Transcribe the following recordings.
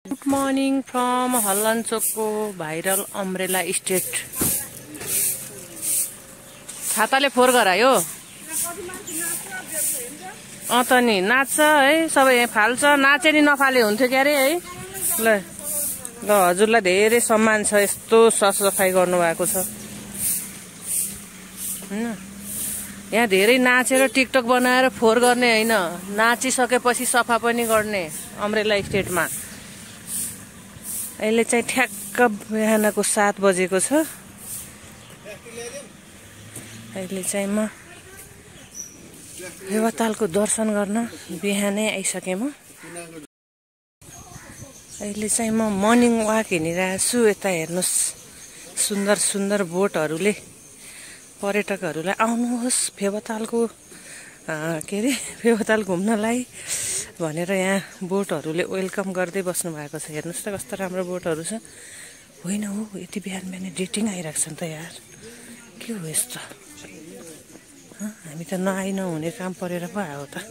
Good morning from हल्लनचोकको viral umbrella state. छाताले फोहोर गरायो। त नि नाच्छ है, सबै यहाँ फाल्छ। नाचे नि नफाले हुन्थ्यो क्यारे है। ल ल हजुरलाई धेरै सम्मान छ, यस्तो सरसफाइ गर्नुभएको छ हैन। यहाँ धेरै नाचेर टिकटक बनाएर फोहोर गर्ने होइन, नाचिसकेपछि सफा पनि गर्ने अम्ब्रेला स्टेटमा। अहिले चाहिँ ठ्याक्क बिहानको 7 बजेको छ। अहिले चाहिँ म देवतालको दर्शन गर्न बिहानै आइसकेँ। म अहिले चाहिँ म मर्निङ वाक हिँडिरहेको छु। यता हेर्नुहोस्, सुन्दर सुन्दर बोटहरूले पर्यटकहरूलाई आउनुहोस् फेवातालको के अरे फेवाताल घुम्नलाई भनेर यहाँ बोटहरूले वेलकम गर्दै बस्नु भएको छ। हेर्नुहोस् त कस्तो राम्रो बोटहरू छ। होइन हो, यति बिहान बिहानै डेटिङ आइरहेको छ नि त यार, के हो यस्तो? हामी त नआइ नहुने काम परेर पो आयो त।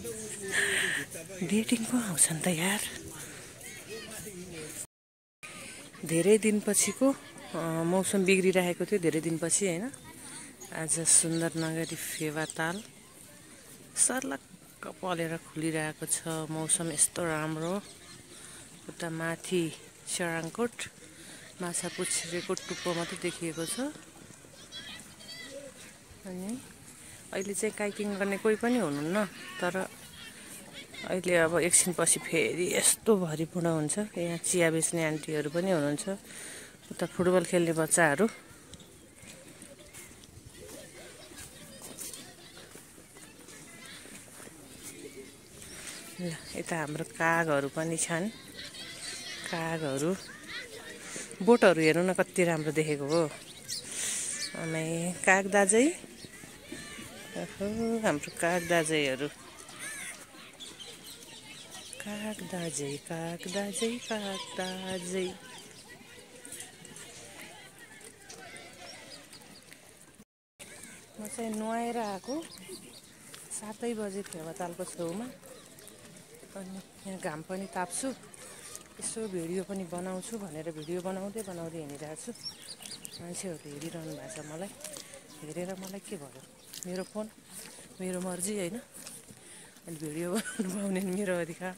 डेटिङ पो आउँछ नि त यार। धेरै दिनपछिको मौसम बिग्रिरहेको थियो, धेरै दिनपछि होइन। आज सुन्दर नगरी फेवाताल सर्लक्क पलेर खुलिरहेको छ। मौसम यस्तो राम्रो। उता माथि सराङकोट माछापुच्छ्रेको टुप्पो मात्रै देखिएको छ। अनि अहिले चाहिँ काइकिङ गर्ने कोही पनि हुनुहुन्न, तर अहिले अब एकछिनपछि फेरि यस्तो भरिपूर्ण हुन्छ। यहाँ चिया बेच्ने आन्टीहरू पनि हुनुहुन्छ, उता फुटबल खेल्ने बच्चाहरू। यता हाम्रो कागहरू पनि छन्। कागहरू, बोटहरू हेर्नु न कति राम्रो देखेको हो। अनि काग दाजै, हाम्रो काग दाजैहरू। काग दाजै, काग दाजै, काग दाजै। म चाहिँ नुहाएर आएको 7 बजे फेवातालको छेउमा। अनि यहाँ घाम पनि ताप्छु, यसो भिडियो पनि बनाउँछु भनेर भिडियो बनाउँदै हिँडिरहेको छु। मान्छेहरूले हेरिरहनु भएको छ मलाई। हेरेर मलाई के भयो, मेरो फोन मेरो मर्जी होइन। अनि भिडियो बनाउनु पाउने मेरो अधिकार।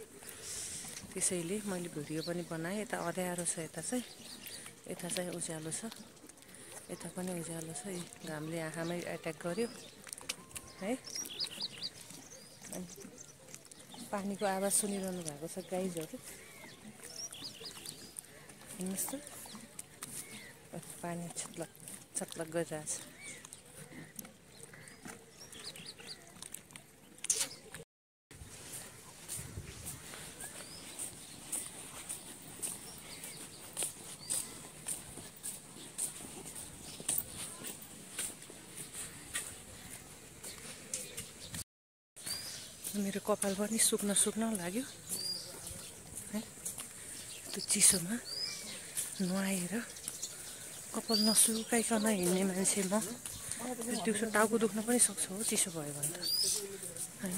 त्यसैले मैले भिडियो पनि बनाएँ। यता अँध्यारो छ, यता चाहिँ उज्यालो छ, यता पनि उज्यालो छ। घामले आँखामै एट्याक गर्यो है। अनि पानीको आवाज सुनिरहनु भएको छ गाइजहरू, हेर्नुहोस् त पानी छत्लक छत्लक गरिरहेछ। मेरो कपाल पनि सुक्न लाग्यो है। त्यो चिसोमा नुहाएर कपाल नसुकाइकन हिँड्ने मान्छे म। दिउँसो टाउको दुख्न पनि सक्छ हो चिसो भयो भने त होइन।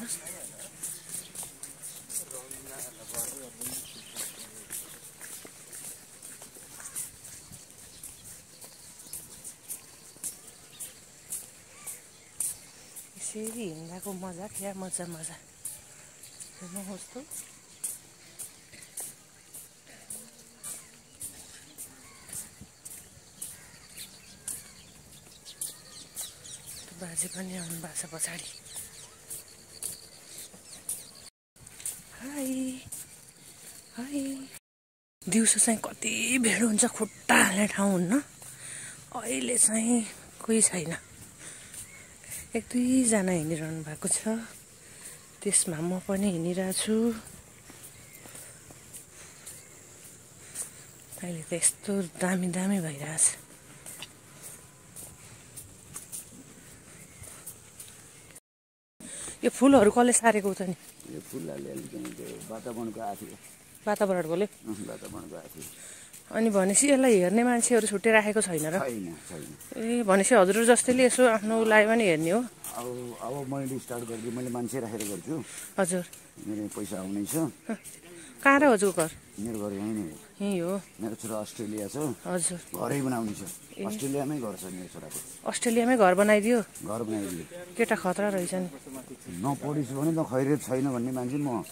यसरी हिँड्दाको मजा क्या, मजा हेर्नुहोस् त। बाजे पनि आउनु भएको छ पछाडि। High high. दिउँसो चाहिँ कति भिड हुन्छ, खुट्टा हाल्ने ठाउँ हुन्न। अहिले चाहिँ कोही छैन, 1-2 जना हिँडिरहनु भएको छ। त्यसमा म पनि हिँडिरहेको छु। अहिले त यस्तो दामी भइरहेछ। यो फुलहरू कसले सारेको त नि? यो फुलले वातावरणको आफै वातावरणको ले वातावरणको आफै। अनि भनेपछि यसलाई हेर्ने मान्छेहरू छुट्टै राखेको छैन र? छैन। ए भनेपछि हजुर जस्तैले यसो आफ्नो लागि पनि हेर्ने हो? अब मैले स्टार्ट गर्छु, मैले मान्छे राखेर गर्छु। हजुर, मेरो पैसा आउने छ। कहाँ र हजुरको घर? मेरो घर यहीँ नै हो। यहीँ हो? मेरो छोरा अस्ट्रेलिया छ। हजुर। घरै बनाउने छ। अस्ट्रेलियामै घर छ मेरो छोराको। अस्ट्रेलियामै घर बनाइदियो? घर बनाइदियो। केटा खतरा रहेछ नि। नपढिस् भने त खैरियत छैन भन्ने मान्छे म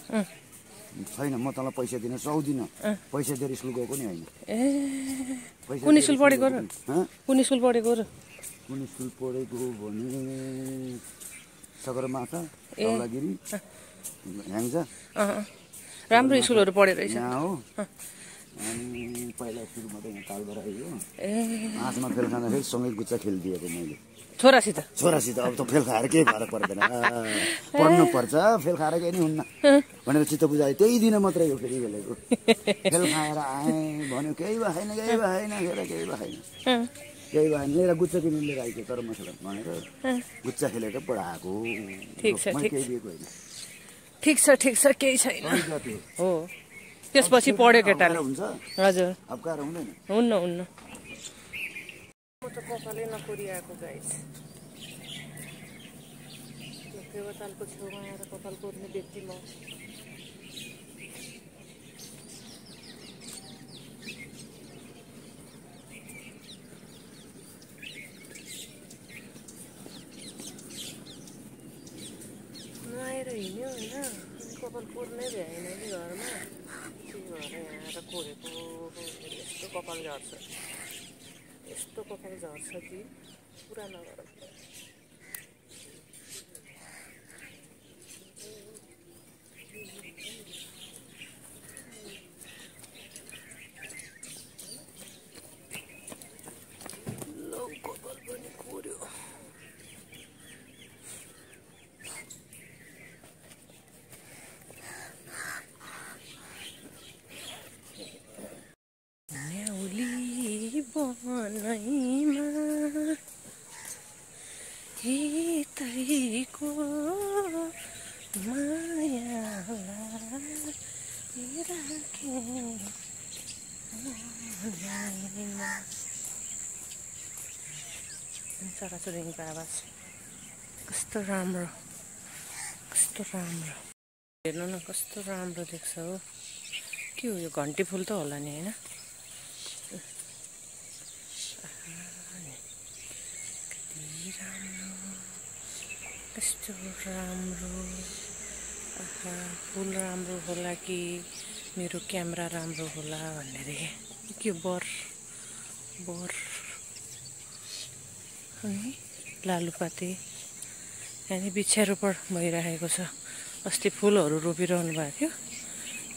छैन। म तँलाई पैसा दिन सक्दिनँ। पैसा दिएर स्कुल गएको नि होइन। कुन स्कुल पढेको र? कुन स्कुल पढेको र? कुन स्कुल पढेको भने सगरमाथा, धौलागिरी, ह्याङ्जा। राम्रो स्कुलहरू पढेर रहेछ। यहाँ हो। अनि पहिला सुरुमा त यहाँ तालबाट आयो। आँसमा फेल खाँदाखेरि सँगै गुच्चा खेलिदिएको मैले छोरासित। अब त फेल खाएर केही फरक पर्दैन। पढ्नु पर्छ, फेल खाएर केही नि हुन्न भनेर चित्त बुझायो। त्यही दिन मात्रै हो फेरि खेलेको। फेल खाएर आएँ भन्यो केही भएन, केही भएन, केही भएन, केही भएन। लिएर गुच्चा किनेर लिएर आइदियो तर मसला भनेर गुच्चा खेलेर पढाएको। ठिक छ, मैले केही दिएको होइन। ठिक छ, ठिक छ, केही छैन। हो त्यसपछि पढ्यो केटाले। हजुर। अप्कार हुँदैन। हुन्न। म त कपालै नकोरिआएको गाइस। देवतालको छेउमा आएर कपाल कोर्ने व्यक्ति म। नुहाएर हिँड्यो होइन, कपाल कोर्नै भ्याएन कि घरमा। त्यही भएर यहाँ आएर कोरेको। यस्तो कपाल झर्छ, यस्तो कपाल झर्छ कि पुरा नगर। लौ कपाल पनि कोर्यो। बनैमा हितैको मायालाई राखे चराचुरुङ्गीको आवाज कस्तो राम्रो, कस्तो राम्रो। हेर्नु न कस्तो राम्रो देख्छ हो। के हो यो? घन्टी फुल त होला नि होइन? कस्तो राम्रो। फुल राम्रो होला कि मेरो क्यामेरा राम्रो होला भनेर के बर अनि लालुपाते अनि वृक्षारोपण भइरहेको छ। अस्ति फुलहरू रोपिरहनु भएको थियो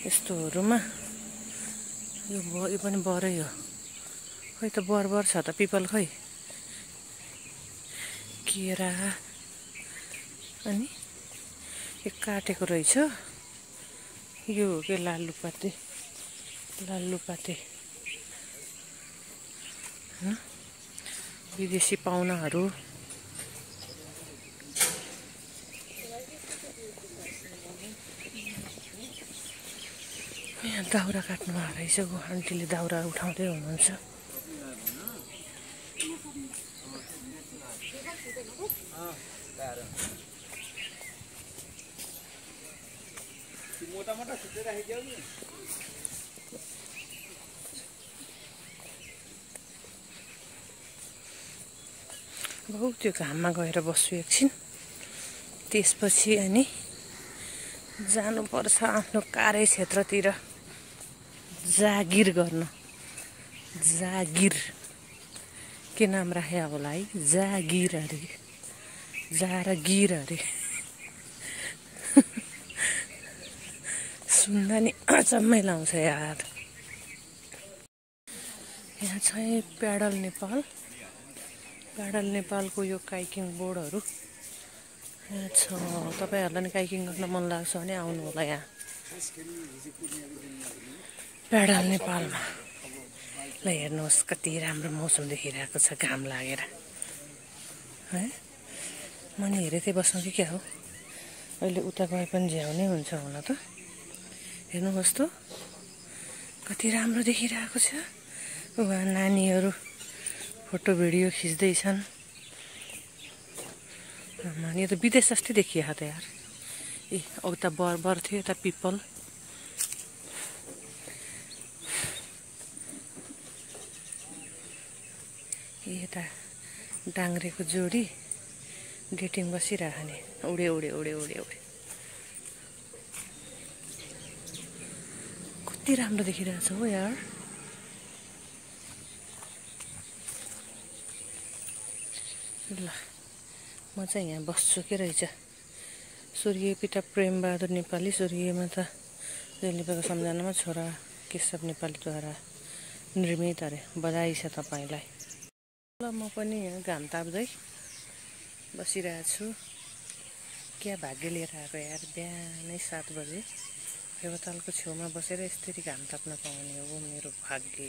यस्तोहरूमा। यो पनि बरै हो। खै त बर छ त, पिपल खै। केरा अनि यो काटेको रहेछ। यो हो कि लालुपाते विदेशी पाहुनाहरू। यहाँ दाउरा काट्नु भएको रहेछ। आन्टीले दाउरा उठाउँदै हुनुहुन्छ। मोटा छुट्टै राखिदियो नि। बहुत त्यो घाममा गएर बस्छु एकछिन, त्यसपछि अनि जानुपर्छ आफ्नो कार्य क्षेत्रतिर जागिर गर्न। जागिर के नाम राखे होला है? जागिर अरे, जा र गिर अरे। सुन्दा नि अचम्मै लाउँछ यार। यहाँ चाहिँ प्याडल नेपालको यो काइकिङ बोर्डहरू यहाँ छ। तपाईँहरूलाई नि काइकिङ गर्न मन लाग्छ भने आउनु होला यहाँ प्याडल नेपालमा। ल हेर्नुहोस् कति राम्रो मौसम देखिरहेको छ घाम लागेर है। म नि हेरेरै बस्नु कि क्या हो? अहिले उता गए पनि झ्याउनै हुन्छ होला त। हेर्नुहोस् त कति राम्रो देखिरहेको छ। उहाँ नानीहरू फोटो भिडियो खिच्दैछन्। यो त विदेश जस्तै देखिएको त यार। ए उता बर थियो, यता पिपल। यता डाङ्ग्रेको जोडी डेटिङ बसिरहने उडे उडे उडे उडे उडे कति राम्रो देखिरहेछ हो यार। ल म चाहिँ यहाँ बस्छु के रहेछ। स्वर्गीय पिता प्रेमबहादुर नेपाली स्वर्गीयमा त रेलिपाको सम्झनामा छोरा केशव नेपालीद्वारा निर्मित अरे। बधाई छ तपाईँलाई। ल म पनि यहाँ घाम ताप्दै बसिरहेको छु। क्या भाग्य लिएर आएको यार, बिहानै 7 बजे फेवातालको छेउमा बसेर यसरी घाम ताप्न पाउने हो मेरो भाग्य।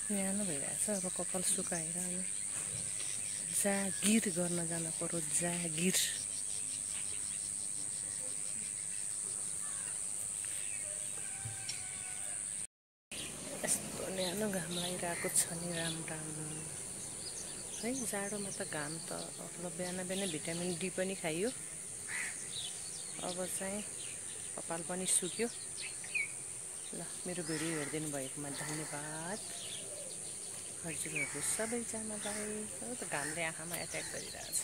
न्यानो भइरहेछ। अब कपाल सुकाएर अनि जागिर गर्न जान पर्यो, जागिर। यस्तो न्यानो घाम लागिरहेको छ नि राम राम है। जाडोमा त घाम त ल बिहान बिहानै भिटामिन डी पनि खाइयो। अब चाहिँ कपाल पनि सुक्यो। ल मेरो भिडियो हेरिदिनु भएकोमा धन्यवाद हजुरहरू सबैजनालाई। अब त घामले आँखामा एट्याक गरिरहेछ।